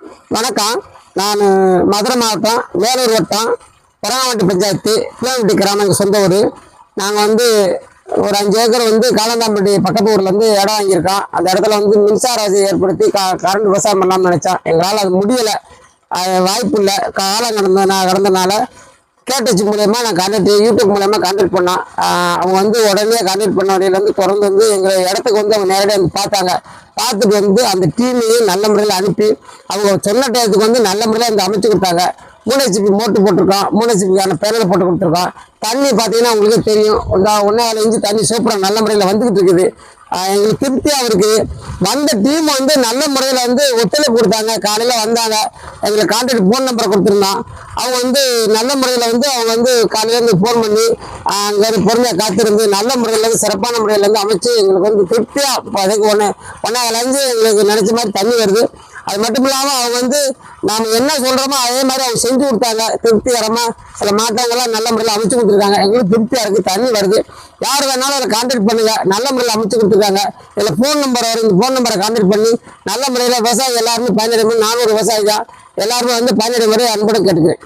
வணக்கம். நான் மதுரை மாவட்டம் வேலூர் வட்டம் பரங்காவட்டி பஞ்சாயத்து பிள்ளைவட்டி கிராமம் எங்கள் சொந்த ஊர். நாங்கள் வந்து ஒரு 5 ஏக்கர் காலந்தாம்பட்டி பக்கத்து ஊரில் இடம் வாங்கியிருக்கோம். அந்த இடத்துல மின்சார வசதி ஏற்படுத்தி கரண்ட் விவசாயம் பண்ணலாம்னு நினச்சோம். எங்களால் அது முடியலை, வாய்ப்பு இல்லை. காலம் கடந்தனால கேட்டச்சு மூலயமா நான் யூடியூப் மூலயமா கான்டாக்ட் பண்ணோம். அவங்க உடனே கான்டாக்ட் பண்ண வரையிலேருந்து தொடர்ந்து எங்கள் இடத்துக்கு அவங்க நேரடியாக பார்த்தாங்க. பார்த்துட்டு அந்த டீமையும் நல்ல முறையில் அனுப்பி அவங்க சொன்ன டயத்துக்கு நல்ல முறையில் அமைச்சு கொடுத்தாங்க. 3 HP மோட்டர் போட்டிருக்கோம், 3 HPக்கான பேனல் போட்டு கொடுத்துருக்கோம். தண்ணி பார்த்தீங்கன்னா உங்களுக்கு தெரியும், 1.4 இன்ச்சு தண்ணி சூப்பராக நல்ல முறையில் வந்துக்கிட்டு இருக்குது. எங்களுக்கு திருப்தியாக இருக்குது. வந்த டீம் நல்ல முறையில் ஒத்துழைப்பு கொடுத்தாங்க. காலையில் வந்தாங்க, எங்களுக்கு கான்டாக்ட் ஃபோன் நம்பரை கொடுத்துருந்தோம். அவங்க நல்ல முறையில் அவங்க காலையிலேருந்து ஃபோன் பண்ணி அங்கே பொறுமையாக காத்திருந்து நல்ல முறையில் சிறப்பான முறையில் அமைச்சு எங்களுக்கு திருப்தியாக அதுக்கு ஒன்றா விளைஞ்சு எங்களுக்கு நினச்ச மாதிரி தண்ணி வருது. அது மட்டும் இல்லாமல் அவங்க நாம் என்ன சொல்கிறோமோ அதே மாதிரி அவங்க செஞ்சு கொடுத்தாங்க. திருப்திகரமாக சில மாற்றங்கள்லாம் நல்ல முறையில் அமைச்சு கொடுத்துருக்காங்க. எங்களுக்கு திருப்தியாக இருக்குது, தண்ணி வருது. யார் வேணாலும் அதை கான்டாக்ட் பண்ணுங்கள், நல்ல முறையில் அமைச்சு கொடுத்துருக்காங்க. இதில் ஃபோன் நம்பர் வரும், இந்த ஃபோன் நம்பரை கான்டாக்ட் பண்ணி நல்ல முறையில் விவசாயி எல்லாருமே பயனடையும். 400 விவசாயி தான், எல்லாருமே பயனடை முறை அன்புடன் கேட்டுக்கிறேன்.